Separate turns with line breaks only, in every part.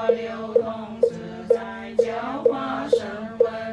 流通自在，教化声闻。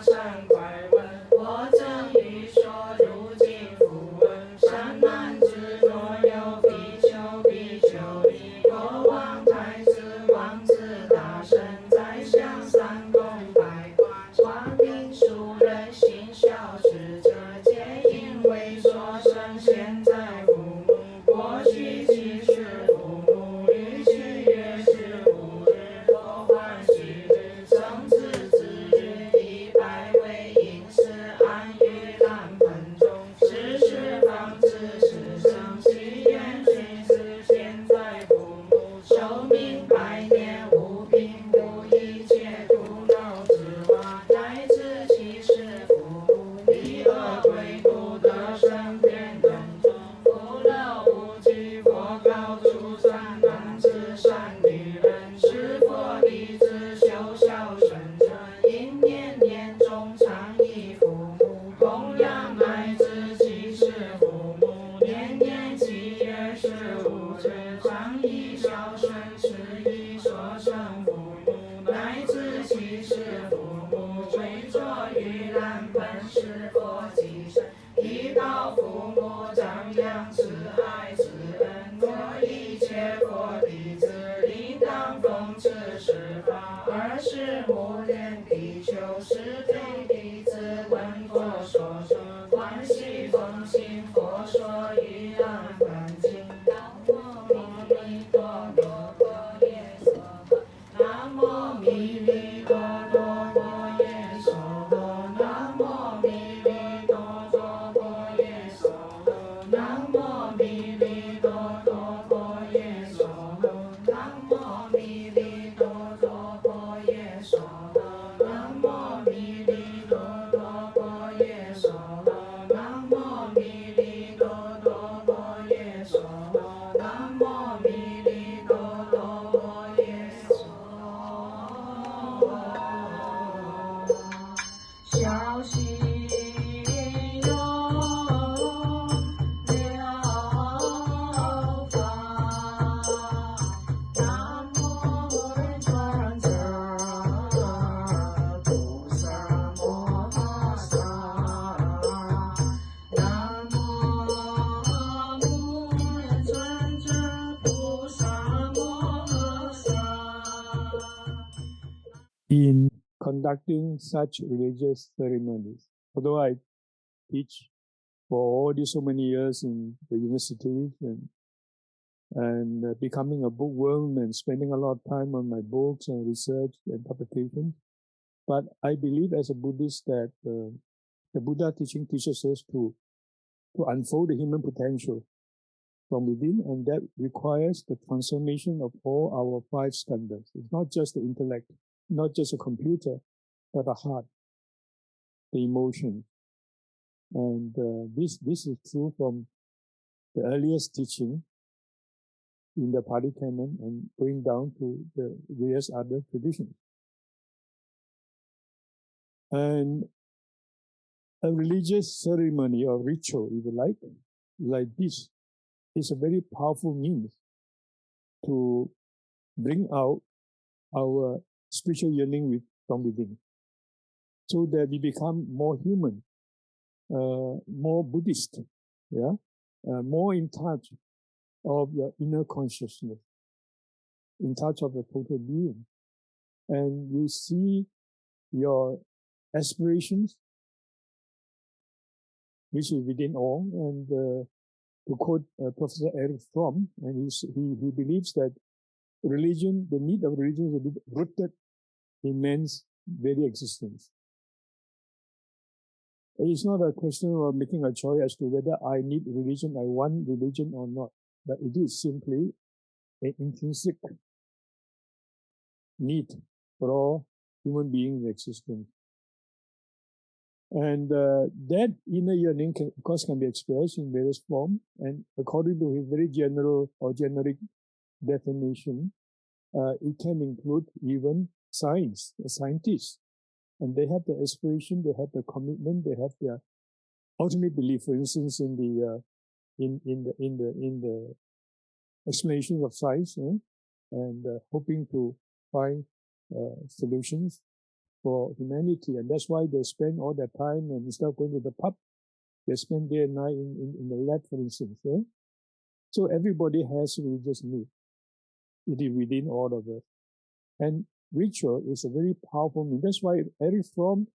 善快问，我正欲说如今复问。善男子若有比丘、比丘尼，国王太子、王子、大臣，宰相、三公、百官，华宾、庶人、行孝持者，皆因为说声现在父母，过去即是父母，欲去也是无日，多欢喜日，生子子日，以百为饮食，安于烂盆中，时时方知是生，其言君子现在父母，寿命百年，无病无一切徒劳之患，乃至其是父母，离恶归不得生天人中，福乐无惧，佛告诸善男子、善女人，是佛弟子修孝顺者，应念念中常忆父母，供养乃至其是父母，年年七月15日，常忆孝顺，持以所生父母，乃至其是父母，跪坐于烂盆，是佛即身，依道父母，张扬慈爱之恩，若一切佛弟子，应当奉持是法。尔时目连比丘，是对弟子闻佛说说，欢喜奉行佛说于烂盆经。南无弥利多罗波耶娑婆，南无弥利多罗波耶娑婆，南无弥利多罗波耶娑婆，南无弥利多罗波耶娑婆，南无弥利多罗波耶娑婆，南无弥利多罗波耶娑婆，南无弥利多罗波耶娑婆，南无弥利多罗波耶娑婆。小心有了法，南无传者菩萨摩诃萨，南无传者菩萨摩诃萨。
In conducting such religious ceremonies, although I teach for so many years in the universities and becoming a bookworm and spending a lot of time on my books and research and publication, but I believe as a Buddhist that the Buddha teaching teaches us to unfold the human potential from within, and that requires the transformation of all our 5 skandhas. It's not just the intellect, not just a computer, but the heart, the emotion. And this is true from the earliest teaching in the Pali Canon and going down to the various other traditions. And a religious ceremony or ritual, if you like this, is a very powerful means to bring out our spiritual yearning from within, so that we become more human, more Buddhist, more in touch of your inner consciousness, in touch of the total being. And you see your aspirations, which is within all. And to quote Professor Eric Fromm, and he believes that religion, the need of religion is rooted in man's very existence. It's not a question of making a choice as to whether I need religion, I want religion or not, but it is simply an intrinsic need for all human beings in existence. And that inner yearning, of course, can be expressed in various forms, and according to his very general or generic definition, it can include even scientists. And they have the aspiration, they have the commitment, they have their ultimate belief. For instance, in the explanations of science, and hoping to find solutions for humanity, and that's why they spend all their time, and instead of going to the pub, they spend day and night in the lab, for instance. So everybody has religious need. It is within all of us. And ritual is a very powerful means. That's why Eric Fromm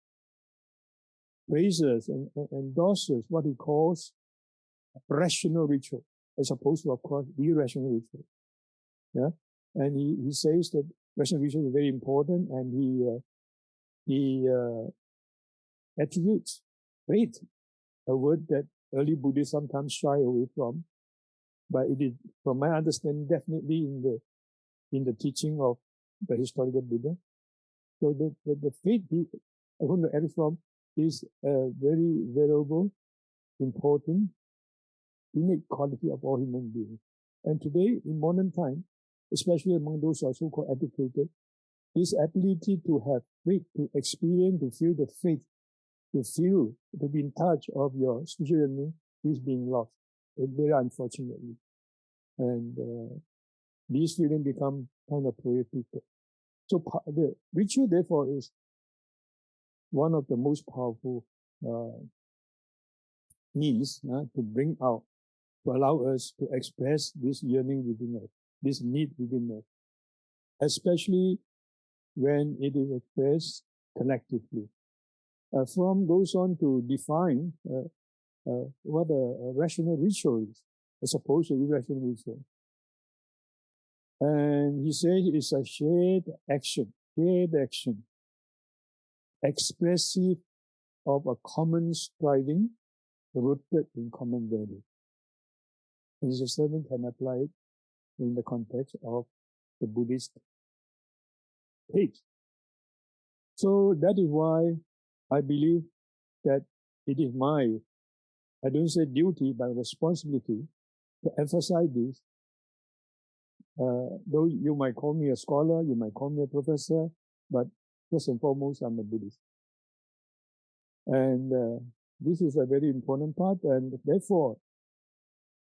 praises and endorses what he calls rational ritual, as opposed to, of course, irrational ritual. Yeah, and he says that rational ritual is very important, and he attributes faith, a word that early Buddhists sometimes shy away from, but it is, from my understanding, definitely in the teaching of the historical Buddha. So the faith, according to Eric Fromm, is a very valuable, important, unique quality of all human beings. And today, in modern time, especially among those who are so-called educated, this ability to have faith, to experience, to feel the faith, to be in touch of your spiritual journey is being lost, very unfortunately. And these feelings become kind of prohibited. So the ritual, therefore, is one of the most powerful means to bring out, to allow us to express this yearning within us, this need within us, especially when it is expressed collectively. Fromm goes on to define what a rational ritual is, as opposed to irrational ritual. And he says it's a shared action, expressive of a common striving rooted in common value. And he certainly can apply it in the context of the Buddhist faith. So that is why I believe that it is my, I don't say duty, but responsibility to emphasize this. Though you might call me a scholar, you might call me a professor, but first and foremost, I'm a Buddhist. And this is a very important part, and therefore,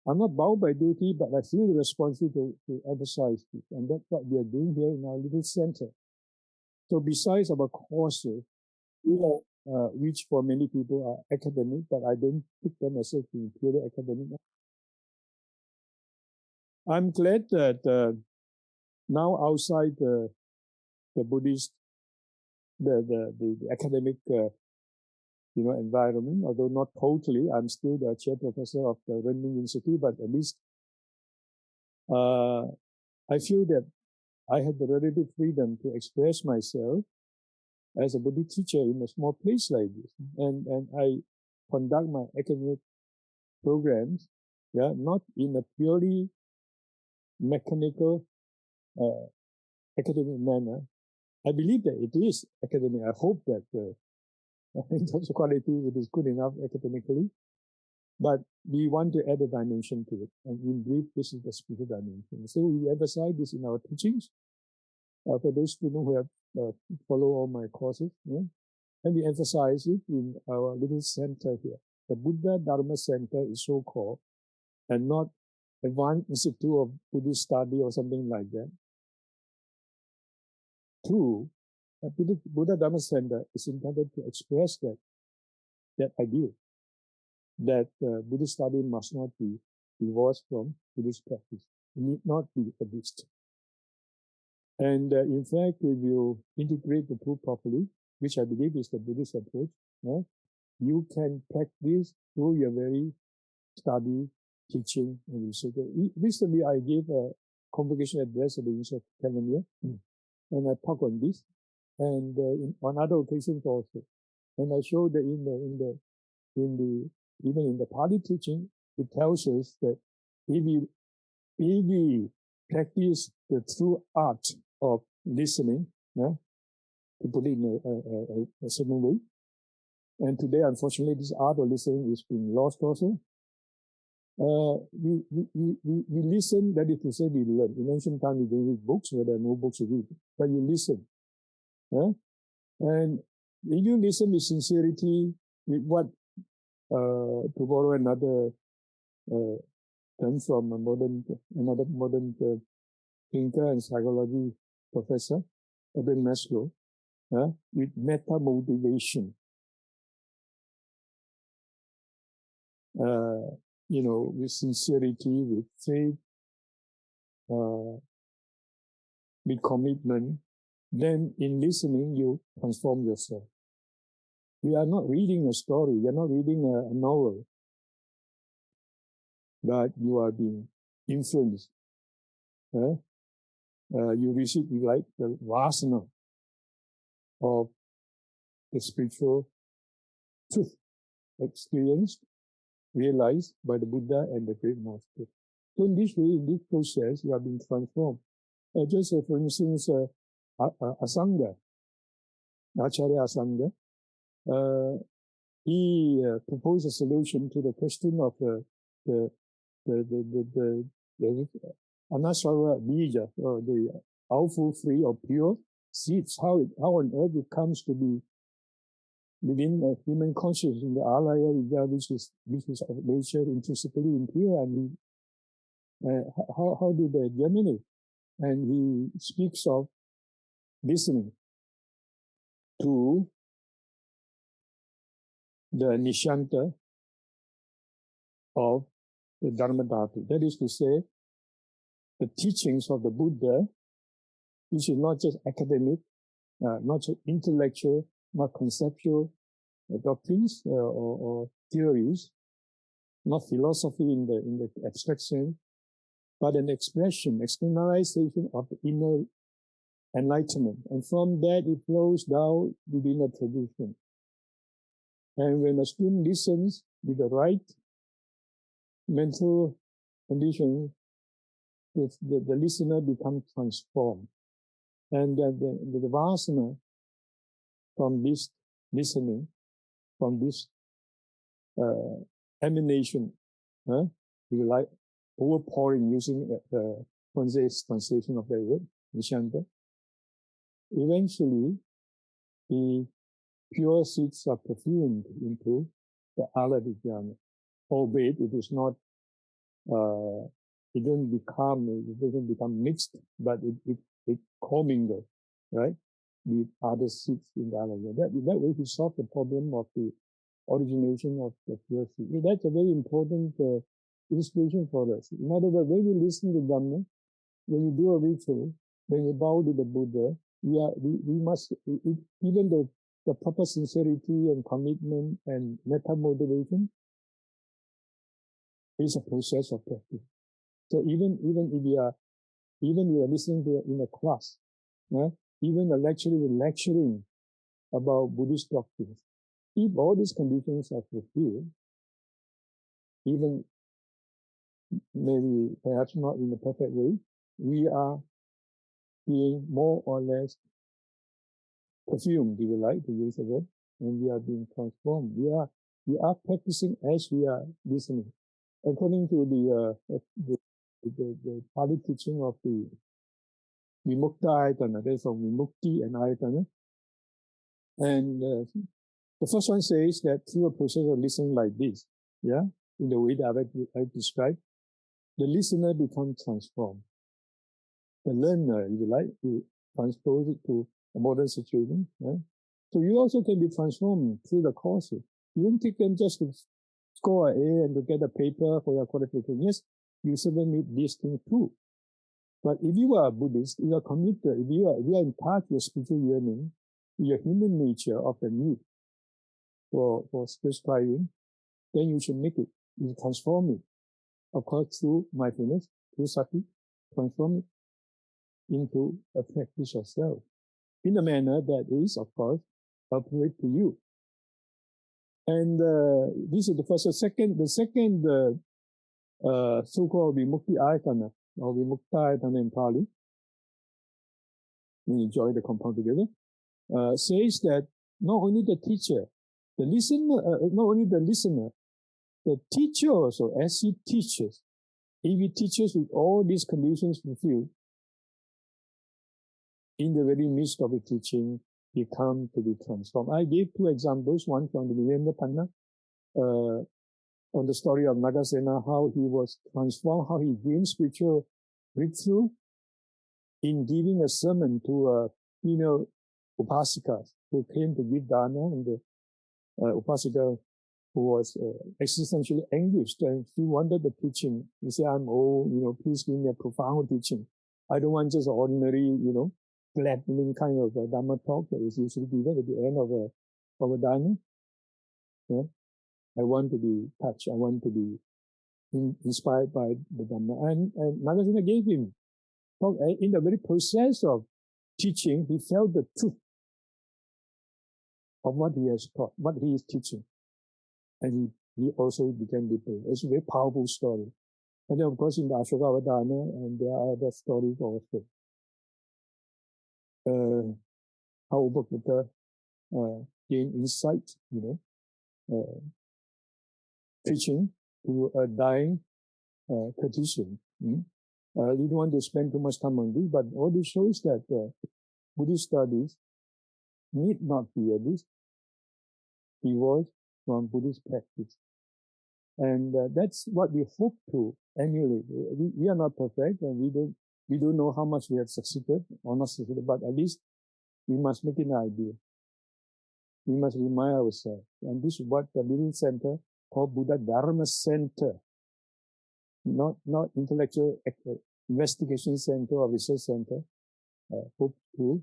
I'm not bound by duty, but I feel the responsibility to emphasize this. And that's what we are doing here in our little center. So besides our courses, which for many people are academic, but I don't pick them as being purely academic. I'm glad that now outside the Buddhist, the academic, environment, although not totally, I'm still the chair professor of the Renmin Institute, but at least I feel that I have the relative freedom to express myself as a Buddhist teacher in a small place like this. And I conduct my academic programs, not in a purely mechanical academic manner. I believe that it is academic. I hope that in terms of quality, it is good enough academically. But we want to add a dimension to it. And in brief, this is the spiritual dimension. So we emphasize this in our teachings. For those students who have followed all my courses, and we emphasize it in our little center here. The Buddha-Dharma Center is so called, and not Advanced Institute of Buddhist Study or something like that. True, Buddha-Dharma Center is intended to express that ideal, that Buddhist study must not be divorced from Buddhist practice. It need not be a Buddhist. And in fact, if you integrate the two properly, which I believe is the Buddhist approach, you can practice through your very study, teaching, and research. Recently, I gave a convocation address at the University of California, and I talked on this, and on other occasions also. And I showed that even in the Pali teaching, it tells us that if we practice the true art of listening, to put it in a certain way, and today, unfortunately, this art of listening is being lost also. We listen, that is to say, we learn. In ancient times, we don't read books, where there are no books to read, but you listen. And when you listen with sincerity, with what, to borrow another term from another modern thinker and psychology professor, Eben Maslow, with metta motivation. With sincerity, with faith, with commitment, then in listening, you transform yourself. You are not reading a story, you're not reading a novel, but you are being influenced. You receive like the vasana of the spiritual truth experienced, realized by the Buddha and the great master. So in this way, in this process, you are being transformed. Just for instance, Asanga, Acharya Asanga, he proposed a solution to the question of the anasara bija, or the awful free or pure seeds, how on earth it comes to be within a human consciousness in the alaya vidya, which is of nature intrinsically impure, and how do they germinate? And he speaks of listening to the nishanta of the Dhammajoti. That is to say, the teachings of the Buddha, which is not just academic, not just intellectual, not conceptual doctrines or theories, not philosophy in the abstract sense, but an externalization of the inner enlightenment. And from that, it flows down within a tradition. And when a student listens with the right mental condition, the listener becomes transformed. And the vasana from this listening, from this emanation, you like overpouring, using Ponze's translation of that word, nishanta, eventually the pure seeds are perfumed into the ala vijnana. Albeit it is not, it doesn't become mixed, but it commingles, right, with other seeds in the ala vijnana. That way to solve the problem of the origination of the pure seed. That's a very important illustration for us. In other words, when we listen to Dhamma, when we do a ritual, when we bow to the Buddha, we must, even the proper sincerity and commitment and metta motivation is a process of practice. So even if you are listening to in a class, even a lecturer is lecturing about Buddhist doctrines, if all these conditions are fulfilled, even maybe perhaps not in a perfect way, we are being more or less perfumed, if you like to use the word, and we are being transformed. We are practicing as we are listening. According to the Pali teaching of the Vimukta Ayatana, there's from Vimukti and Ayatana. And the first one says that through a process of listening like this, in the way that I described, the listener becomes transformed. The learner, if you like, to transpose it to a modern situation. So you also can be transformed through the courses. You don't take them just to score an A and to get a paper for your qualification. Yes, you certainly need these things too. But if you are a Buddhist, if you are committed, if you are in touch with spiritual yearning, your human nature of the need for spiritual striving, then you should make it. You transform it. Of course, through mindfulness, through sati, transform it into a practice of self in a manner that is, of course, appropriate to you. And this is the first. The second so-called Vimukti Ayatana, or Vimukta Ayatana in Pali, we enjoy the compound together, says that not only the teacher, the listener, not only the listener, the teacher also, as he teaches, if he teaches with all these conditions fulfilled, in the very midst of the teaching, he come to be transformed. I gave two examples, one from the Mahayana on the story of Nagasena, how he was transformed, how he gained spiritual breakthrough in giving a sermon to a female upasikas who came to give dana, and the upasika who was existentially anguished, and she wanted the teaching. He said, I'm old, please give me a profound teaching. I don't want just ordinary, gladdening kind of a Dharma talk that is usually given at the end of a Dharma. Yeah? I want to be touched. I want to be inspired by the Dhamma. And Nagasena gave him. In the very process of teaching, he felt the truth of what he has taught, what he is teaching. And he also became deeper. It's a very powerful story. And then, of course, in the Ashoka Avadana, and there are other stories also. How Buddha gained insight, preaching to a dying Cartesian. We don't want to spend too much time on this, but all this shows that Buddhist studies need not be at least divorced from Buddhist practice. And that's what we hope to emulate. We are not perfect, and we don't know how much we have succeeded or not succeeded, but at least we must make it an idea. We must remind ourselves. And this is what the little center called Buddha-Dharma Center, not intellectual investigation center or research center, hope to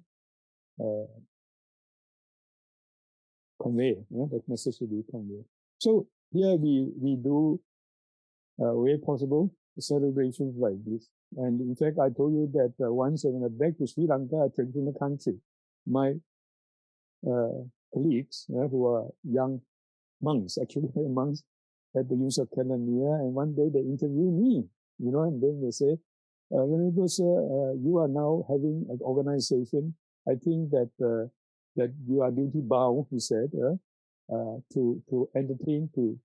convey, that message to be conveyed. So here we do where possible celebrations like this. And in fact, I told you that once when I went back to Sri Lanka, a traditional country, my colleagues who are young monks, actually monks, had the use of Canania, and one day they interviewed me, and then they say, Venerable Sir, you are now having an organization. I think that that you are duty bound, he said, to entertain, to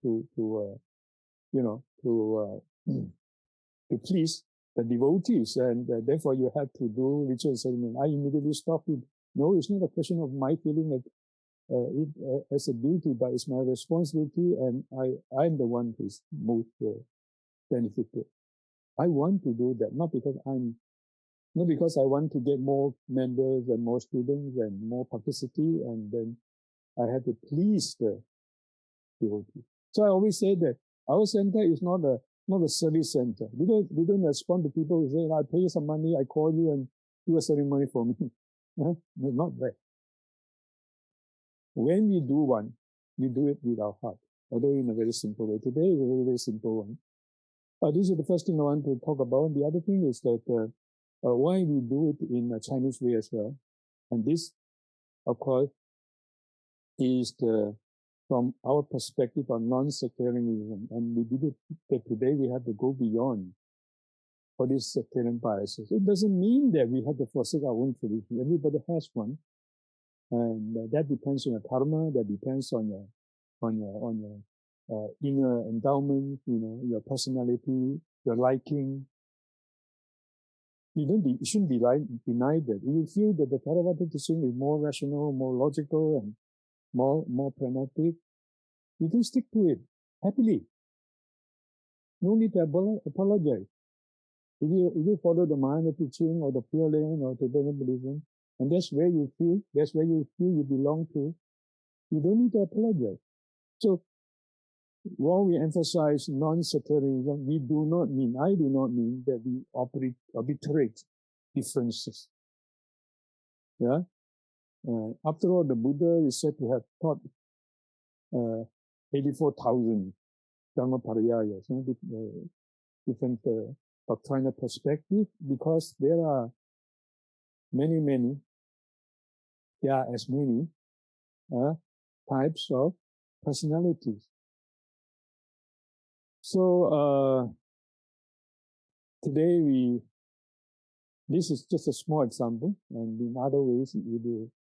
please the devotees, and therefore you have to do ritual ceremony. I immediately stopped it. No, it's not a question of my feeling it as a duty, but it's my responsibility, and I'm the one who's most benefited. I want to do that, not because I want to get more members and more students and more publicity, and then I have to please the devotee. So I always say that our center is not a service center. We don't respond to people who say, I pay you some money, I call you and do a ceremony for me. Not that. When we do one, we do it with our heart, although in a very simple way. Today is a very, very simple one. This is the first thing I want to talk about. The other thing is that why we do it in a Chinese way as well. And this, of course, is from our perspective on non-sectarianism. And we did it that today we have to go beyond all these sectarian biases. It doesn't mean that we have to forsake our own tradition. Everybody has one. And that depends on your karma, that depends on your inner endowment, your personality, your liking. You shouldn't be denied that. If you feel that the Theravada teaching is more rational, more logical, and more pragmatic, you can stick to it happily. No need to apologize. If you follow the Mahayana teaching or the Pure Land or Tibetan Buddhism, and that's where you feel you belong to, you don't need to apologize. So, while we emphasize non-sectarianism, I do not mean that we arbitrate differences. Yeah? After all, the Buddha is said to have taught 84,000 Dhammapariyayas, different doctrinal perspective, because there are as many types of personalities. So today this is just a small example, and in other ways we will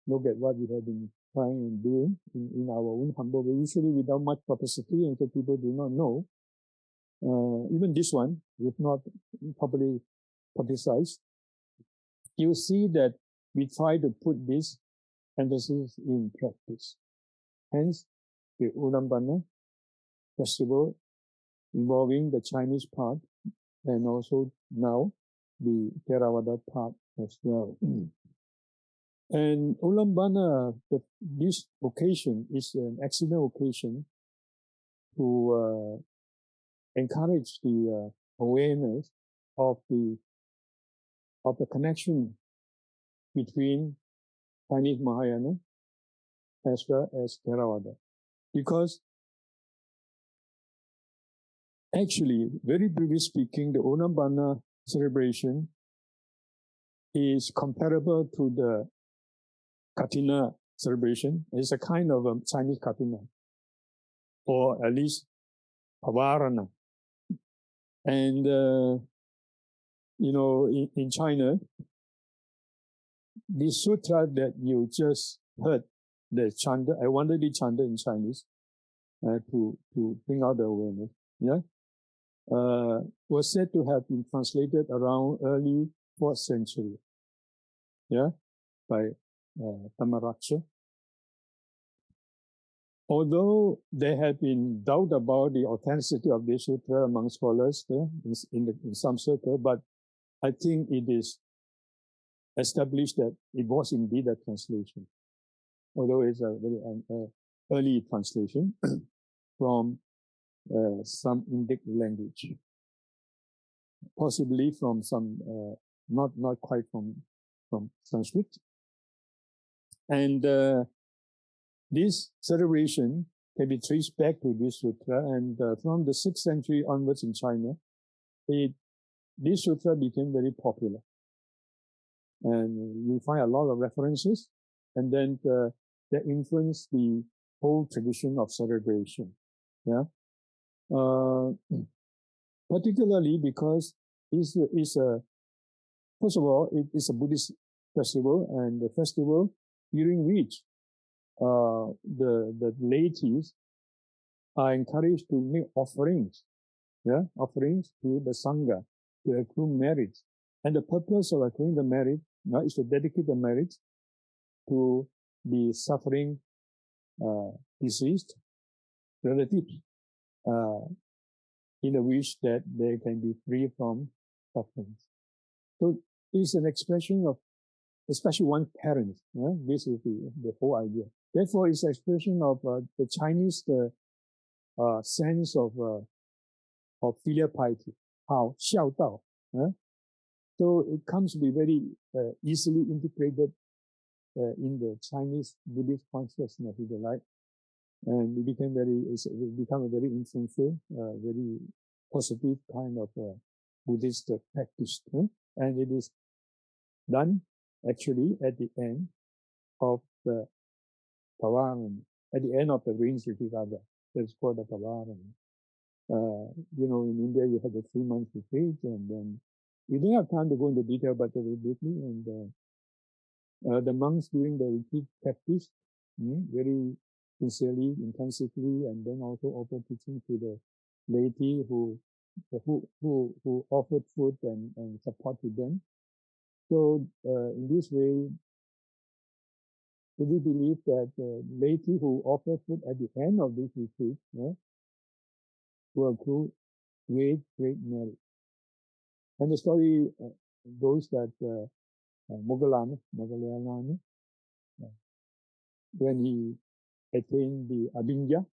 look at what we have been trying and doing in our own humble way, usually without much publicity, and so people do not know. Even this one, if not properly publicized, you see that we try to put this emphasis in practice. Hence, the Ullambana festival involving the Chinese part and also now the Theravada part as well. And Ullambana, this occasion is an excellent occasion to encourage the awareness of the connection between Chinese Mahayana as well as Theravada. Because actually, very briefly speaking, the Ullambana celebration is comparable to the Katina celebration. It's a kind of a Chinese Katina, or at least Pavarana. And, in China, the sutra that you just heard, the chant, I wanted to chant in Chinese to bring out the awareness, was said to have been translated around early 4th century, by Dhammajoti. Although there had been doubt about the authenticity of this sutra among scholars in some circle, but I think it is established that it was indeed a translation, although it's a very early translation from some Indic language, possibly from some not quite from Sanskrit. And this celebration can be traced back to this sutra, and from the 6th century onwards in China, this sutra became very popular. And you find a lot of references, and then that influenced the whole tradition of celebration. Particularly because it's first of all, it is a Buddhist festival, and the festival during which the laities are encouraged to make offerings to the sangha to accrue merit. And the purpose of accruing the merit is to dedicate the merit to the suffering deceased relatives in a wish that they can be free from suffering. So it's an expression of, especially one parent. This is the whole idea. Therefore, it's an expression of the Chinese sense of filial piety, 好孝道. So it comes to be very easily integrated in the Chinese Buddhist consciousness, if you like, and it became a very influential, very positive kind of Buddhist practice, and it is done actually at the end of the Pavarana, at the end of the rains retreat. That's called the Pavarana. In India you have the 3-month retreat, and then we don't have time to go into detail, but very briefly. And the monks during the retreat practice very sincerely, intensively, and then also offer teaching to the laity who offered food and support to them. So in this way, we believe that the laity who offer food at the end of this retreat will accrue great merit. And the story goes that Moggallana, when he attained the Abhinaya,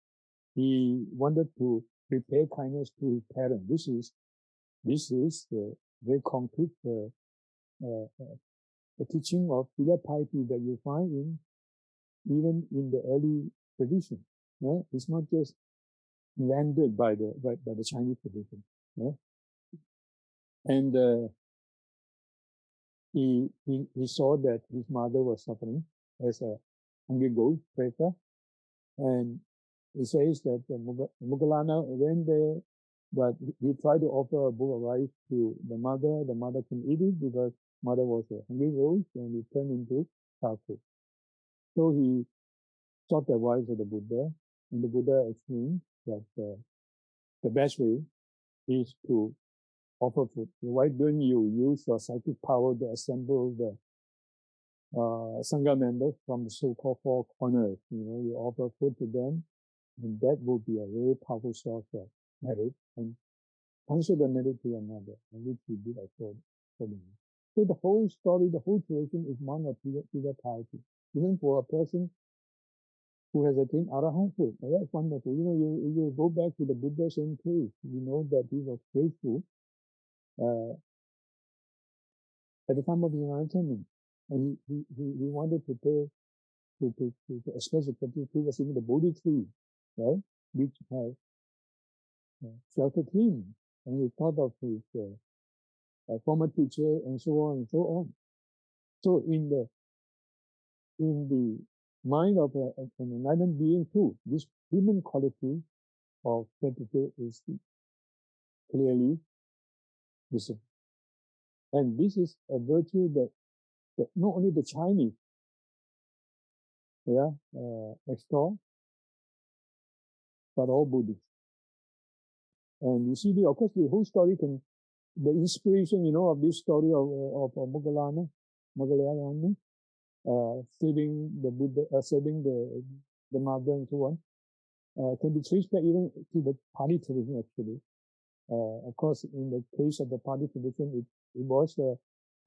he wanted to repay kindness to his parents. This is the very concrete the teaching of filial piety that you find even in the early tradition. It's not just landed by the Chinese tradition. And he saw that his mother was suffering as a hungry ghost, preta, and he says that Moggallana went there, but he tried to offer a bowl of rice to the mother. The mother couldn't eat it because mother was a hungry ghost, and it turned into charcoal. So he sought the advice of the Buddha, and the Buddha explained that the best way is to offer food. Why don't you use your psychic power to assemble the sangha members from the so-called four corners? You offer food to them, and that will be a very powerful source of merit, and transfer the merit to another, and which we did accordingly. So the whole story, the whole tradition is one of pure piety. Even for a person who has attained arahanthood, that's wonderful. You go back to the Buddha's own case, you know that he was grateful at the time of his enlightenment, and he wanted to pay to express the gratitude towards even the Bodhi tree, right, which has sheltered him, and he thought of his former teacher, and so on and so on. So in the mind of an enlightened being too, this human quality of gratitude is clearly visible. And this is a virtue that not only the Chinese extol, but all Buddhists. And you see, of course, the whole story the inspiration, of this story of Moggallana, saving the Buddha, saving the mother and so on, can be traced back even to the Pali tradition, actually. Of course, in the case of the Pali tradition, it was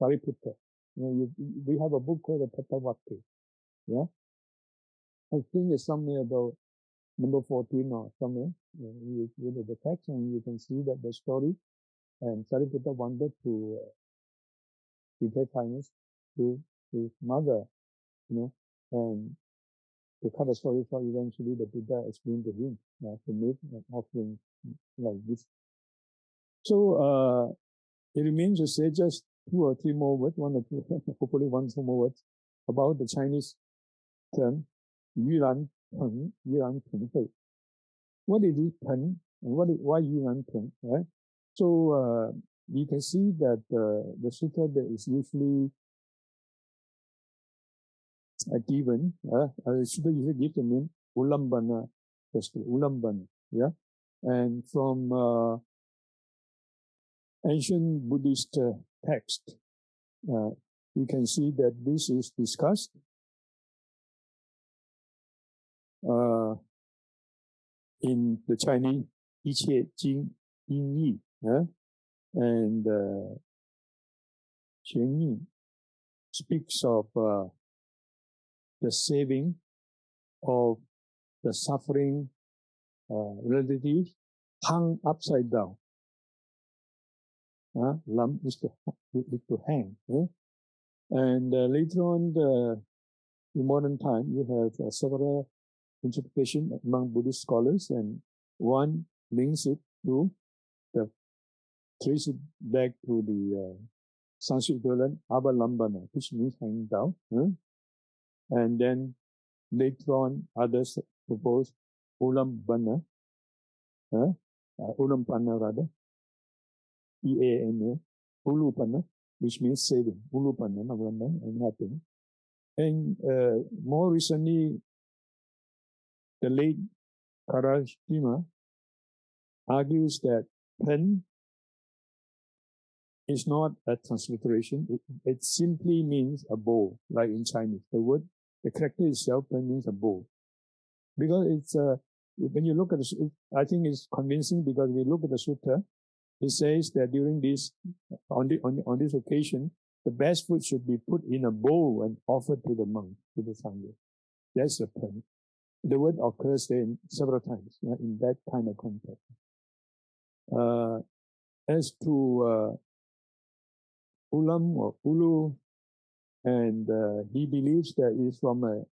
Sariputta. We have a book called the Patavatti. Yeah, I think it's somewhere about number 14 or somewhere. You read the text and you can see that the story. And Sariputta wanted to repay kindness to his mother, and to cut the story short, eventually the Buddha explained to him to make an offering like this. So it remains to say just 2 or 3 more words, 1 or 2, hopefully 1 or 2 more words about the Chinese term Yuran Peng, Yuran Peng Hui. What is this Peng and why Yuran Peng, right? So you can see that the sutta that is usually given, sutta usually gives the name Ullambana Festival, Ullambana, yeah? And from ancient Buddhist text, you can see that this is discussed in the Chinese Yiqie Jing Yin Yi, and Qian Yin speaks of the saving of the suffering relatives hung upside down. Lam is to hang. And later on, in modern time, you have several interpretations among Buddhist scholars, and one links it to trace it back to the Sanskrit equivalent Avalambana, which means hanging down. And then later on, others propose Ullambana, Ullambana rather, E-A-N-A, Ullupana, which means saving, Ullupana, and happiness. And more recently, the late Karashima argues that pen is not a transliteration. It simply means a bowl, like in Chinese. The character itself, pen means a bowl. Because it's, when you look at I think it's convincing because we look at the sutta, it says that during this, on this occasion, the best food should be put in a bowl and offered to the monk, to the sangha. That's the pen. The word occurs there several times in that kind of context. As to Ulam or Ulu, and he believes that it's from a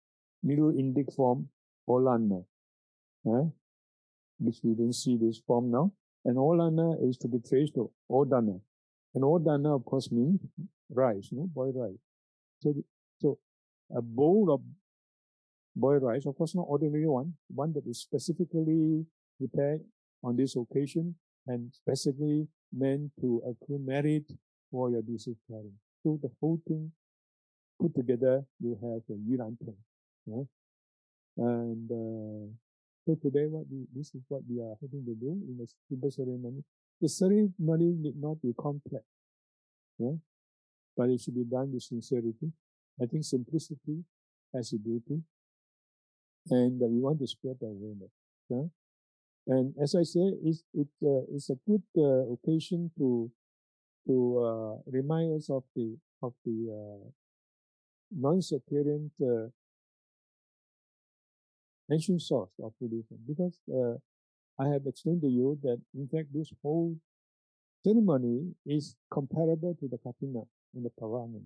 Middle Indic form, Olana, which we don't see this form now. And Olana is to be traced to Odana. And Odana, of course, means rice, boiled rice. So a bowl of boiled rice, of course, not ordinary one that is specifically prepared on this occasion and specifically meant to accrue merit for your deceased parent. So the whole thing put together, you have a Yuran Peng. And so today, this is what we are hoping to do in the simple ceremony. The ceremony need not be complex, but it should be done with sincerity. I think simplicity has a beauty, and we want to spread the awareness. And as I say, it's a good occasion to to remind us of the non-sectarian ancient source of Buddhism, because I have explained to you that in fact this whole ceremony is comparable to the Katina in the Purana.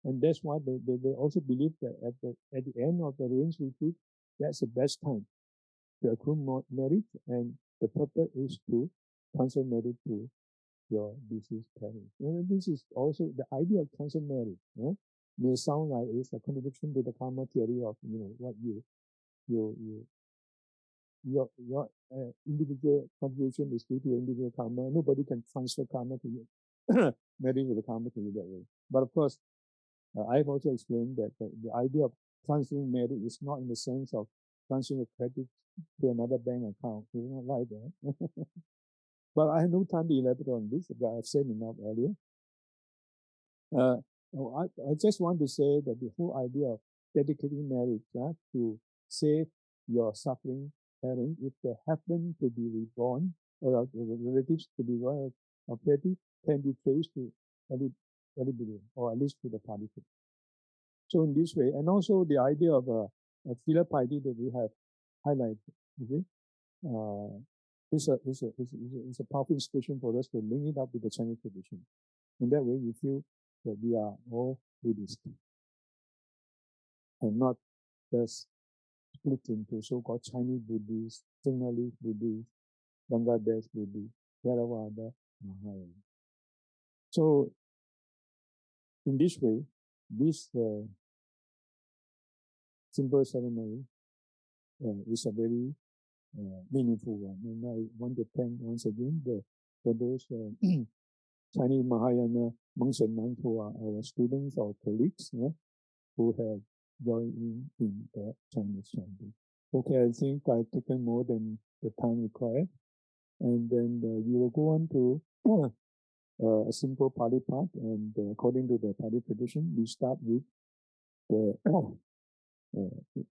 And that's why they also believe that at the end of the rains retreat, that's the best time to accrue more merit, and the purpose is to transfer merit to your deceased parents. And this is also the idea of transfer merit. May sound like it's a contradiction to the karma theory of what your individual contribution is due to your individual karma. Nobody can transfer karma to you, merit to the karma to you that way. But of course, I've also explained that the idea of transferring merit is not in the sense of transferring a credit to another bank account. It's not like that. But I have no time to elaborate on this, but I've said enough earlier. I just want to say that the whole idea of dedicating merit to save your suffering parents, if they happen to be reborn, or relatives to be born of petty, can be traced to early Buddhism, or at least to the Pali. So in this way, and also the idea of a filial piety that we have highlighted, is a powerful inspiration for us to link it up with the Chinese tradition. In that way, we feel that we are all Buddhists, and not just split into so-called Chinese Buddhists, Sinhalese Buddhists, Bangladesh Buddhists, Theravada, Mahayana. So in this way, this simple ceremony is a very meaningful one. And I want to thank once again for those Chinese Mahayana monks and nuns who are our students or colleagues who have joined in the Chinese chanting. Okay, I think I've taken more than the time required. And then we will go on to a simple Pali part. And according to the Pali tradition, we start with the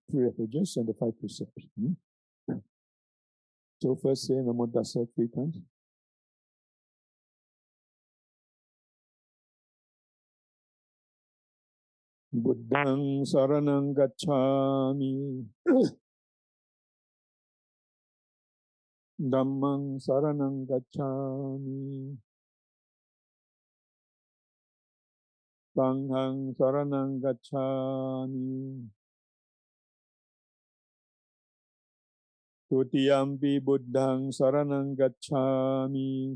three refuges and the five precepts. So first say Namo Tassa 3 times. Buddhang saranang gacchami. Dhammang saranang gacchami. Sanghang saranang gacchami. Tutiyampi buddhang saranang gacchami.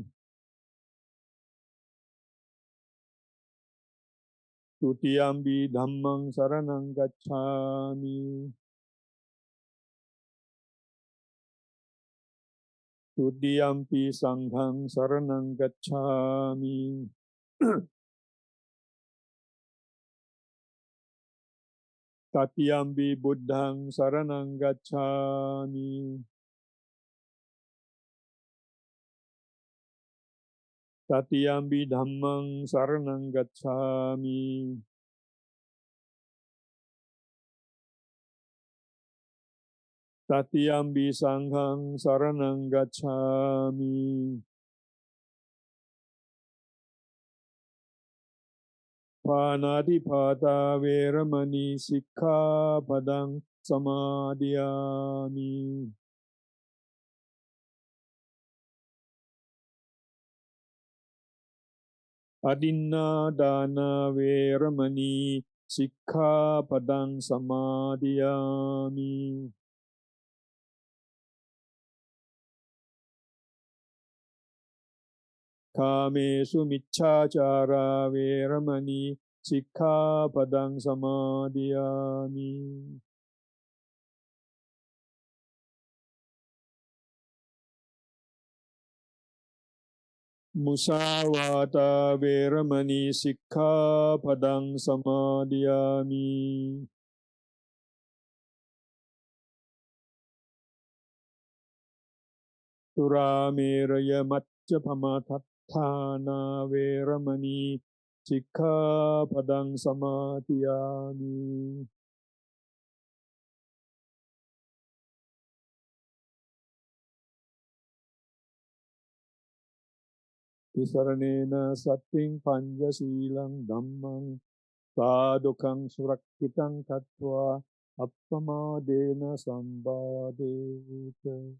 Tutiyampi dhammang saranang gacchami. Tutiyampi sanghang saranang gacchami. Tatiyampi buddhang saranang gacchami. Tatiyampi dhammang saranang gacchami. Tatiyampi sanghang saranang gacchami. Panatipata veramani sikkhapadang samadhiyami. Adinna dana veramani sikkhapadang samadhiyami. Kamesu miccācara veramani sikkhapadang samadhiyami. Musāvāta veramani sikkhapadang samadhiyami. Turameraya matchapamatatthana veramani sikkhapadang samadhiyami. Isaranena Sating Panjasilang Dhammang Sadukang Surakkitang Katva Appamadena Sambadeta.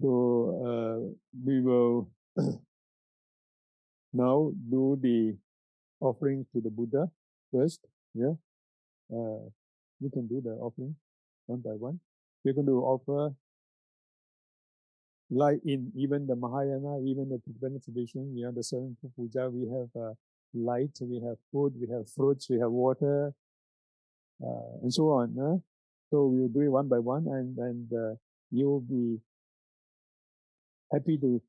So we will now do the offering to the Buddha first. Yeah, we can do the offering one by one. We're going to offer, like in even the Mahayana, even the Tibetan tradition, the seven puja, we have light, we have food, we have fruits, we have water, and so on. So we'll do it one by one, and you'll be happy to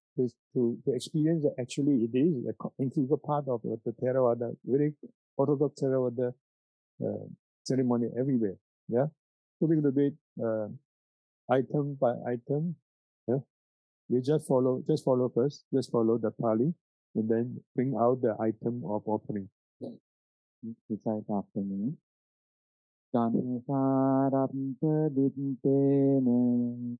experience that actually it is an integral part of the Theravada, very orthodox Theravada ceremony everywhere. Yeah, so we're going to do it item by item. Yeah? You just follow first, just follow the Pali, and then bring out the item of offering. Recite after me. Jansarampaditena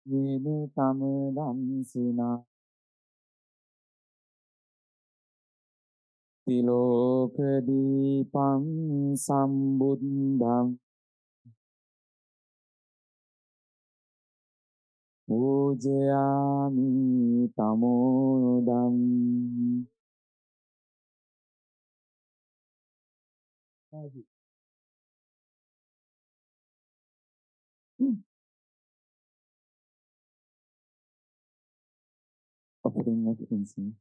Yena tamadamsina Tilokadipam sambuddham Pujayami tamodam. Offering of incense.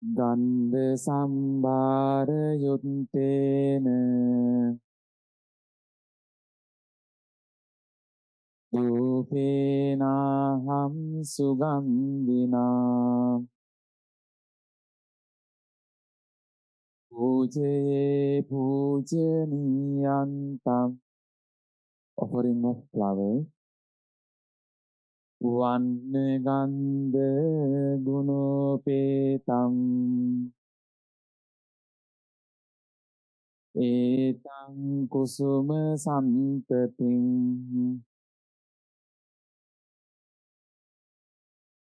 Gandha sambara yuttena Rupenaham sugandhina Pujaye pujaniyantam. Offering of flowers. Vannagandha gunopetam Etang kusuma santating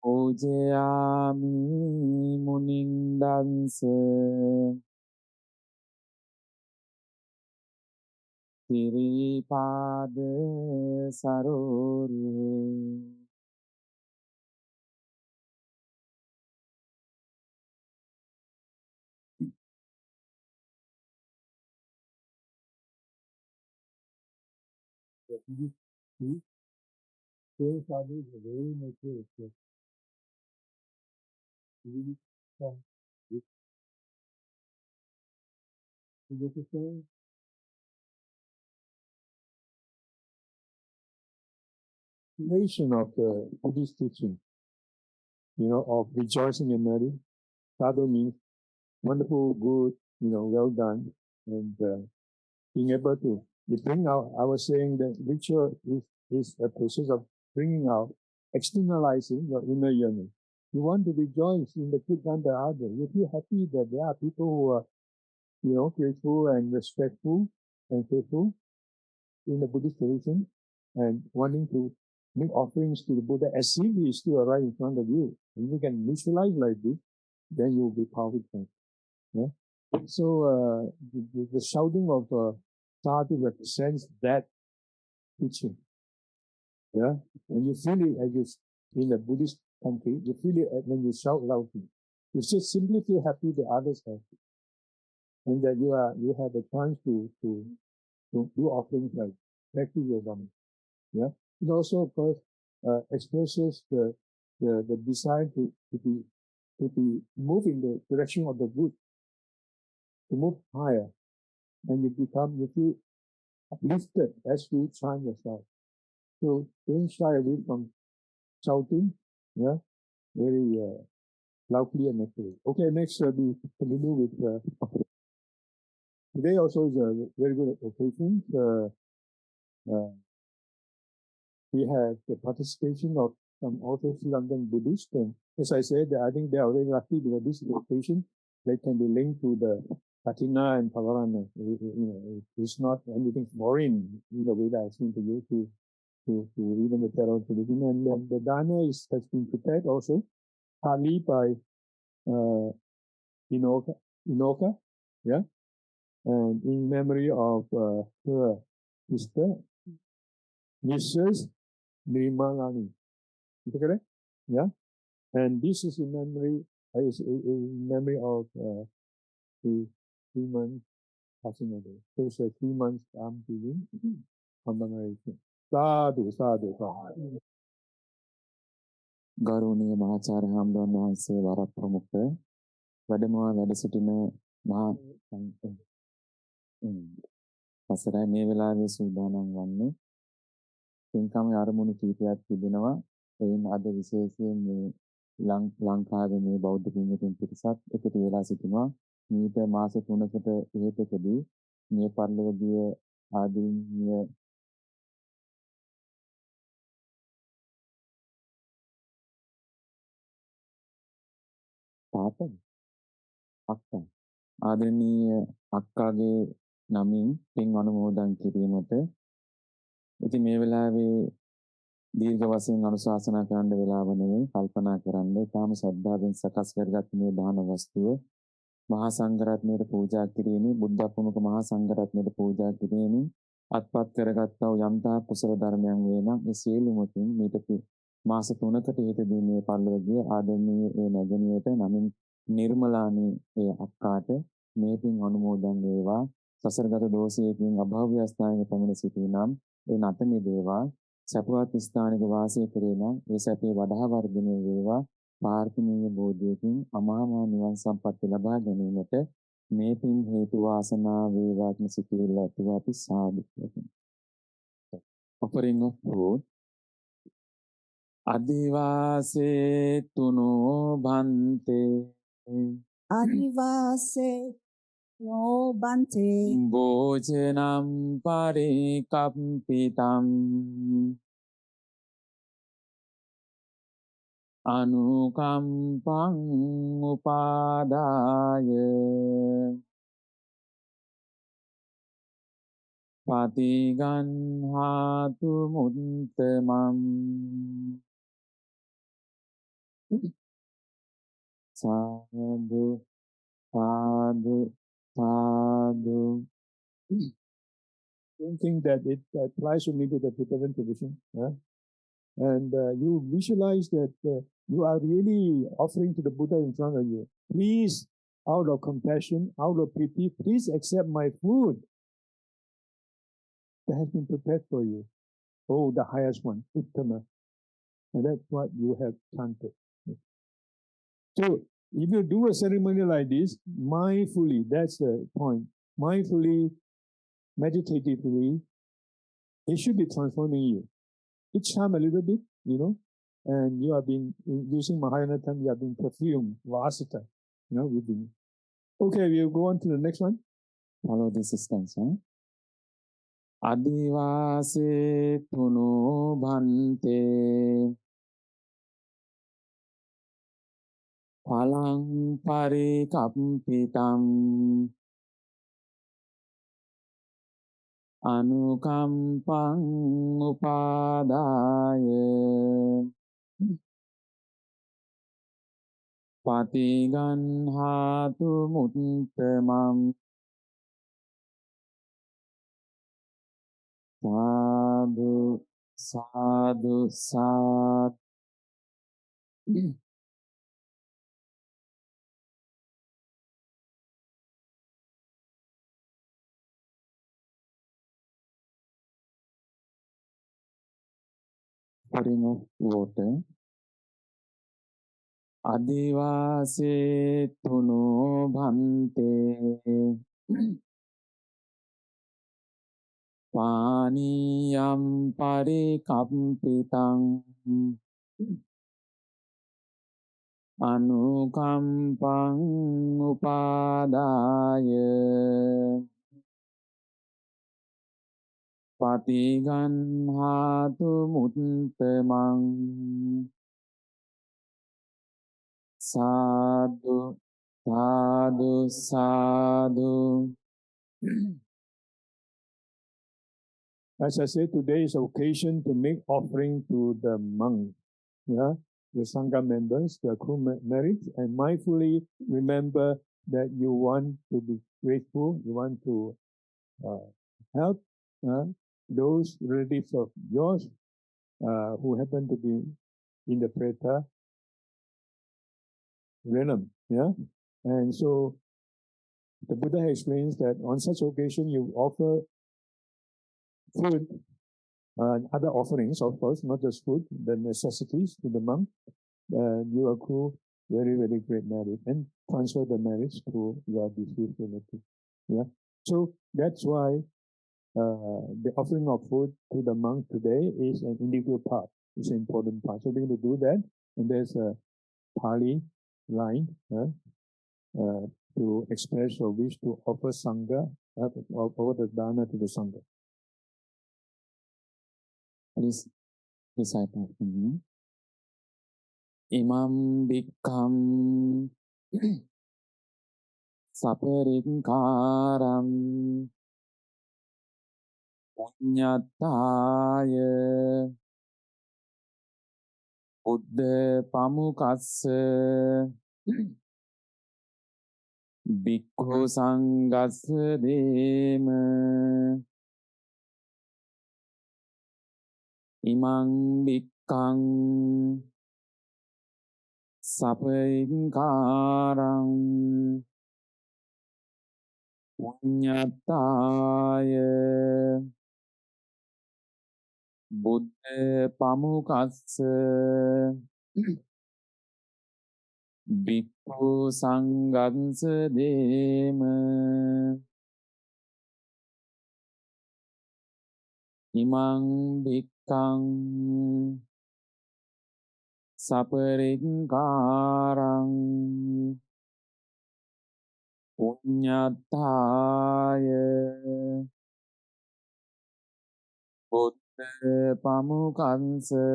Pujayami munindansa Siripada sarore. Nation of the Buddhist teaching, of rejoicing in Mary. Sadhu means wonderful, good, well done, and being able to bring out. I was saying that ritual is a process of bringing out, externalizing your inner yearning. You want to rejoice in the good and the other. You feel happy that there are people who are, grateful and respectful and faithful in the Buddhist tradition, and wanting to make offerings to the Buddha as if he is still right in front of you. And you can visualize like this, then you will be powerful. Yeah. So the shouting of sadhu represents that teaching. Yeah, and you feel it as you in a Buddhist country. You feel it when you shout loudly. You just simply feel happy that others are happy, and that you have a chance to do offerings like practice your Dhamma. Yeah, it also of course expresses the desire to be move in the direction of the good, to move higher, and you feel uplifted as you chant yourself. So don't shy away from shouting, yeah, very loudly and naturally. Okay, next we continue with today also is a very good occasion. We have the participation of some also Sri Lankan Buddhists, and as I said, I think they are very lucky because this is the occasion they can be linked to the Katina and Pavarana. It's not anything foreign in the way that I seem to you to even the Theravada tradition. And then the dana has been prepared also, partly by Inoka, yeah, and in memory of her sister, Mrs. Nirmalani. Is that correct? Yeah. And this is in memory of the 3 months passing away. So it's a 3 months giving commemoration. Sadhu, sadhu, sadhu.
ගෞරවනීය මහාචාර්ය හාමුදුරන් වහන්සේ වරක් ප්‍රමුඛ වැඩමවා වැඩ සිටින මහා පසරයි මේ වෙලාවේ සූදානම් වන්නේ පින්කමේ අරමුණු කීපයක් තිබෙනවා. එයින් අද විශේෂයෙන් මේ ලංකාවේ මේ බෞද්ධ පින්වතුන් පිරිසක් එකතු වෙලා සිටිනවා. මීට මාස 3කට ඉහතකදී මේ පරිලෝකීය ආදීනීය තාත්තගේ අක්කා ආදරණීය අක්කාගේ නමින් පින් අනුමෝදන් කිරීමට ඉතින් මේ වෙලාවේ දීර්ඝ වශයෙන් අනුශාසනා කරන්න වෙලාව නෙවෙයි කල්පනා කරන්න තාම ශ්‍රද්ධාවෙන් සකස් කරගත් මේ දාන වස්තුව මහා සංඝරත්නයට පූජා කිරීමේ බුද්ධ ප්‍රමුඛ මහා සංඝරත්නයට පූජා කිරීමේ අත්පත් කරගත්තා වූ යම්තා කුසල ධර්මයන් වේ නම් මේ සියලුමකින් මේක මාස 3කට ඉහතදී මේ පරිලෝකීය ආදරණීය ඒ නැගණියට නමින් නිර්මලානී ඒ අක්කාට මේ පින් අනුමෝදන් වේවා සසරගත දෝෂයකින් අභාව්‍ය ස්ථානයක පැමිණ සිටිනම් ඒ නැත මිදේවා සපවත් ස්ථානයක වාසය කරේ නම් ඒ සැපේ වඩා වර්ධනය වේවා පාර්ථිමීය බෝධියකින් අමා මහ නිවන් සම්පත් ලබා ගැනීමට මේ පින් හේතු වාසනා වේවා කියන සිතුවිල්ල ඇතුව අපි සාදු කියමු. offering of food Adivase tuno bhante
Adivase no bante
Bhojanam parikampitam Anukampang upadaya Patiganhatu muttamam Sadhu, sadhu, sadhu.
Don't think that it applies only to the Tibetan tradition. Yeah? And you visualize that you are really offering to the Buddha in front of you. Please, out of compassion, out of pity, please accept my food that has been prepared for you. Oh, the highest one, Uttama. And that's what you have chanted. So, if you do a ceremony like this, mindfully, that's the point, mindfully, meditatively, it should be transforming you. Each time a little bit, and you are being, using Mahayana term, you are being perfumed, vasita, within. Okay, we'll go on to the next one.
Follow the systems, huh? Adivase tuno bhante Palang parikampitam Anukampang upadaya Patiganhatu muttamam Sadhu, sadhu, sadhu. Pouring of water. Adivase tuno bhante Paniyam parikampitam Anukampang upadaya Patiganhatu muttamam Sadhu, Sadhu, sadhu.
As I said, today is occasion to make offering to the monks, yeah, the sangha members, the crew merits, and mindfully remember that you want to be grateful, you want to help those relatives of yours who happen to be in the Preta realm, yeah. And so the Buddha explains that on such occasion you offer food and other offerings, of course, not just food, the necessities to the monk. You accrue very, very great merit and transfer the merits to your deceased relative. Yeah. So that's why the offering of food to the monk today is an integral part. It's an important part. So we're going to do that. And there's a Pali line to express your wish to offer sangha, offer the dana to the sangha.
Please recite after me. Imam bhikkam saparinkaram punyataya buddha pamukassa bhikkhu sangassa dema imam bhikkam saparinkaram punyataya buddha pamukassa bhikkhu sangassa dema imam bhikkam saparinkaram punyataya buddha pamukassa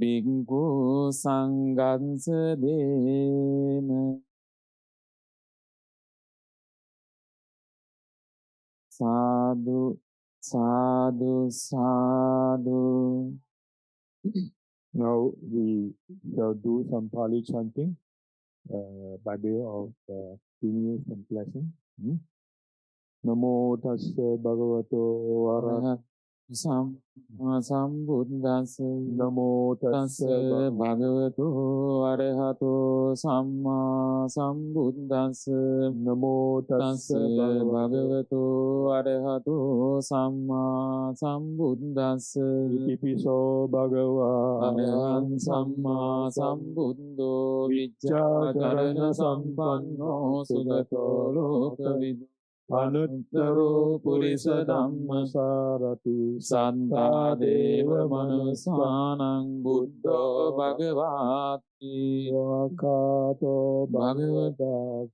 bhikkhu sangassa dema sadhu sadhu sadhu.
Now we shall do some Pali chanting by way of genius and blessing. Namo tassa bhagavato arahato
sambuddhassa.
Namo tassa
bhagavato arahato samma sambuddhassa.
Namo tassa
bhagavato arahato samma sambuddhassa.
Itipiso bhagava
arahan samma sambuddho viccakarana sampanno sugato lokavidu anuttaro purisa dhammasarati santa deva manusanang buddho bhagavati
Vakato
bhagavata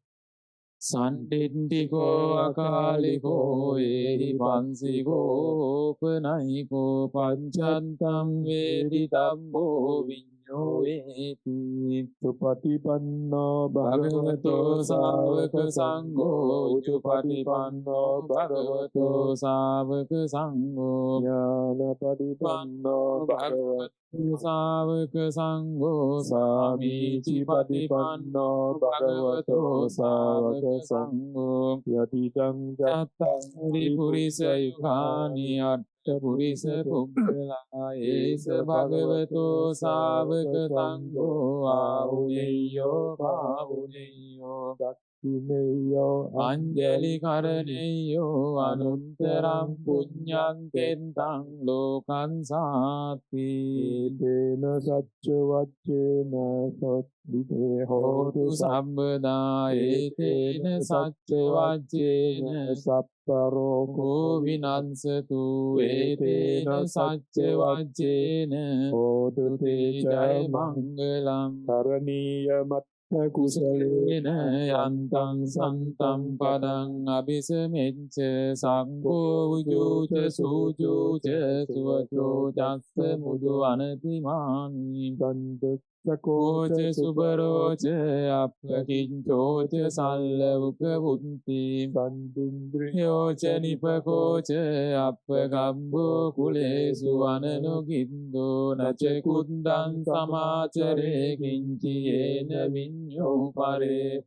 santindiko akaliko ehi pansiko panayiko panchantam veditambo vinyo eti
Supatipanno
bhagavato savaka sangho Uchupatipanno bhagavato savaka sangho
Jnanapatipanno
bhagavato savaka sangho Samiji patipanno bhagavato savaka sangho
Yatidam
Cattari purisa yukani atta purisa puggala esa bhagavato savaka sangho ahuneyo bahuneyo
Saktineyo
Anjali karaneyo anuntaram punyam kentang lokan sati
Tena satcha vacchena satvite
hotu sabbada etena satcha vajjena
sapparoko
vinансatu etena satcha vajjena
hotu
te jai mangalam
karaniya matta kusalena
yantang santam padang abhisamecca sangho ujuca sujuca suvaco jassa mudu anatimani
Danda Sakocha
Kocha subarocha appakinchocha sallavuka bunti
Sandindri
Yocha nipakocha appakambo kulesu ananogindo nacha kundang samachare kinchi yena vinyo pare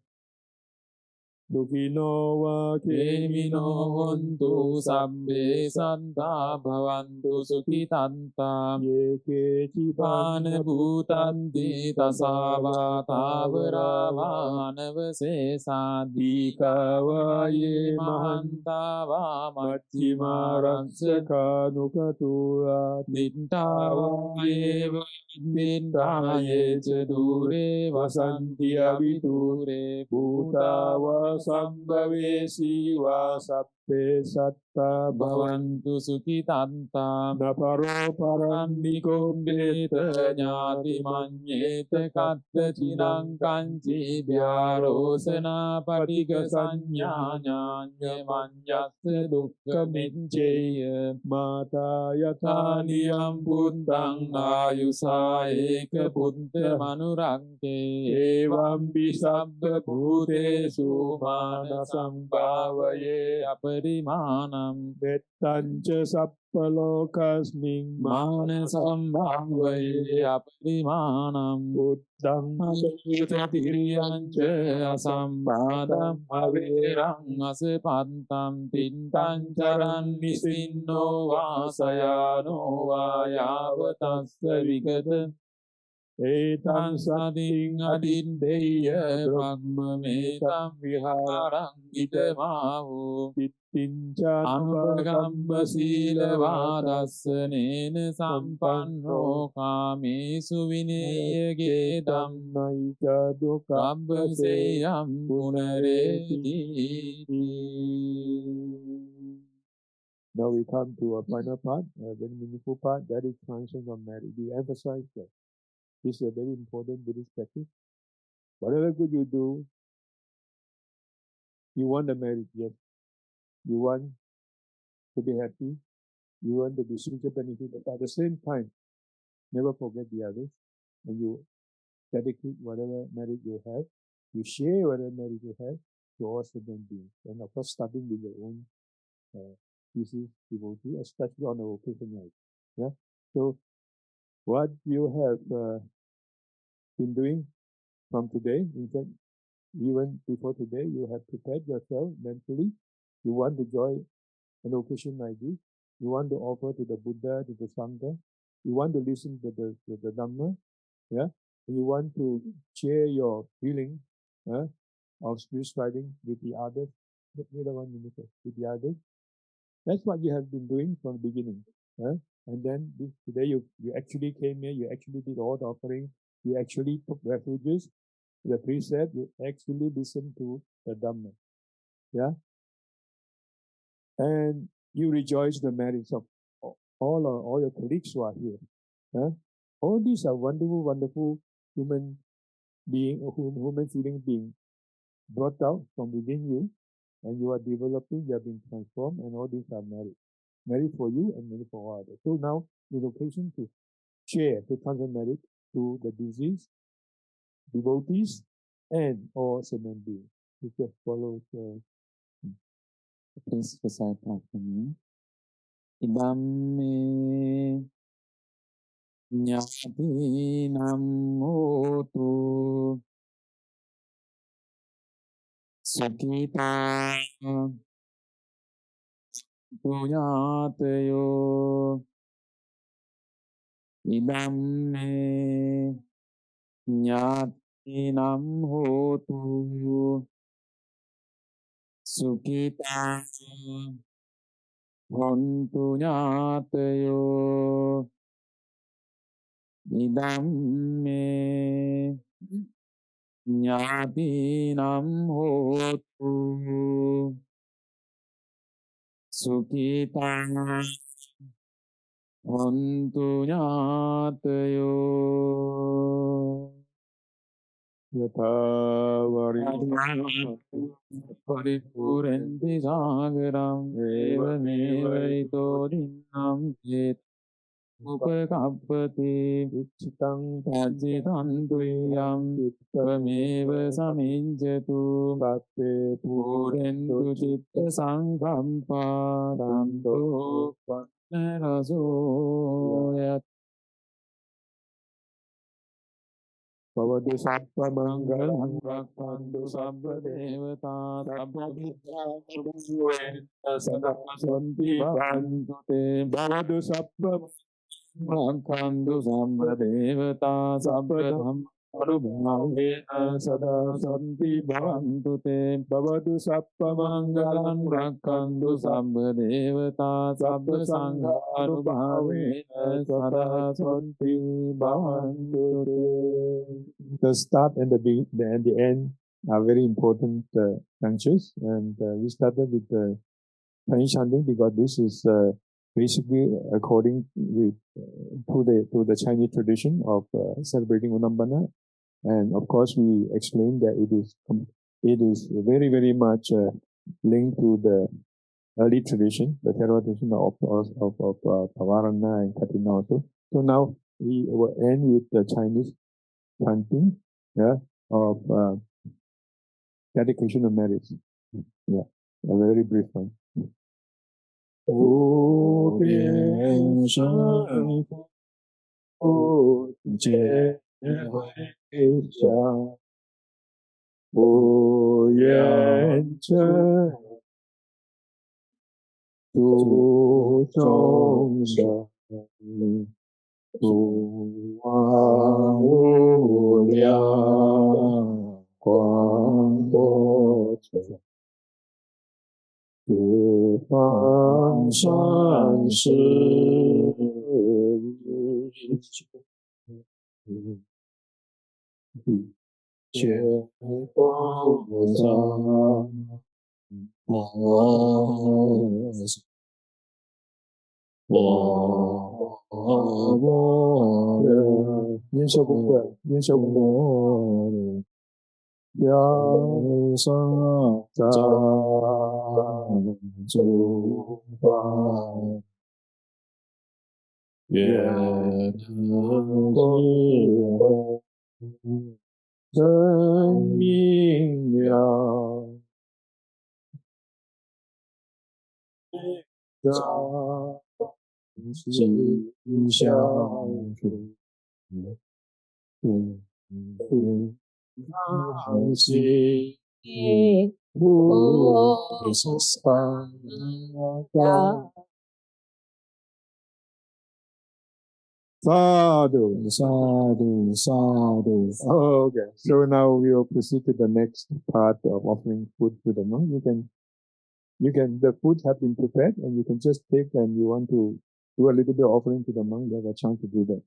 Dukino wa
Kemino hontu sabbe santa bhavantu sukitanta
ye ke
Pan bhutanti tasava tavaravaanavasesādhikāvā ye mahantavā macchimāransaka
Nukatura
Dittavā ye dittāye ca dure vasanti avidure
Bhutava sambhavesi va sappe satta
Bhavantu sukitanta
Naparo parandiko
Kondeta ñāti maññeta katta cinang kanci vyārosana patika saññāñāña maññassa dukka micceya
Mata
Tāniyam puntang āyusāeka punta manurangke Evam bisabba bhutesu mana sambhavaye aparimanam
Vettanca sappalokasming
Mana sambhavaye aparimanam
Buddhang
Sutiriyanca asambhadam averang asapantam tintam charan nisinno vasayano vayavatassa vigata Etam sating adindeya brahma metam viharang idamahu
Pittinca
Anupagamma sīlavādassanena sampanno kāmesu vineyage
Naika dukkha
dhammajoti punareti.
Now we come to a final part, a very meaningful part, that is transference of marriage. We emphasize that this is a very important Buddhist practice. Whatever good you do, you want the marriage, yes. You want to be happy, you want to be spiritual benefit, but at the same time, never forget the others. And you dedicate whatever merit you have, you share whatever merit you have to all sentient beings. And of course, starting with your own species, devotee, especially on a vocation life. Yeah. So, what you have been doing from today, in fact, even before today, you have prepared yourself mentally. You want to join an occasion like this. You want to offer to the Buddha, to the Sangha. You want to listen to the Dhamma. Yeah. And you want to share your feeling of spirit striving with the others. With the others. That's what you have been doing from the beginning. And then today you actually came here, you actually did all the offering, you actually took refuges, the precept, you actually listened to the Dhamma. Yeah? And you rejoice the merits of all your colleagues who are here. All these are wonderful, wonderful human feelings being brought out from within you, and you are developing, you are being transformed, and all these are merit. Merit for you and merit for others. So now the occasion to share, to transfer merit to the diseased, devotees, and all sentient beings. You just follow
Please recite after me. Idamme ñātīnam hotu sukitā puñātayo idamme ñātīnam hotu sukitā hontu ñātayo idamme ñātīnam hotu sukitā hontu ñātayo paripurenti sāgaram evameva ito dinnam උපකප්පති
Ichitang
අජිතං තුයං ත්වමේව සමිඤ්ජතු
Bhakti
පූරෙන්තු චිත්ත සංකම්පාදන්තෝ පන්නරසෝ යත්
Bhavadu Sattva
මංගලං රක්ඛන්තු සබ්බ දේවතා සබ්බ විද්‍යා සදා සොන්ති භවන්තු තේ
Bhavadu Sattva
රක්ඛන්තු සබ්බ දේවතා සබ්බ ධම්ම අනුභාවේන සදා සොන්ති භවන්තු තේ
Bhavadu Sattva
මංගලං රක්ඛන්තු සබ්බ දේවතා සබ්බ සංඝානුභාවේන සදා සොන්ති භවන්තු තේ.
The start and the end are very important junctures, and we started with the Chinese chanting because this is basically according with to the Chinese tradition of celebrating Ullambana, and of course we explained that it is very much linked to the early tradition, the Theravada tradition of Pavarana and Katina also. So now we will end with the Chinese chanting, of dedication of marriage. Yeah, a very brief one. 无边深不见回响，不愿真度众生。度万无量广博者，十方善事一切菩萨念修功德，念修功德，要上赞诸法，愿能智慧真明了，心相处。放心，不是伤感。Sadhu, sadhu, sadhu. Okay, so now we will proceed to the next part of offering food to the monk. The food have been prepared, and you can just take, and you want to do a little bit of offering to the monk, you have a chance to do that.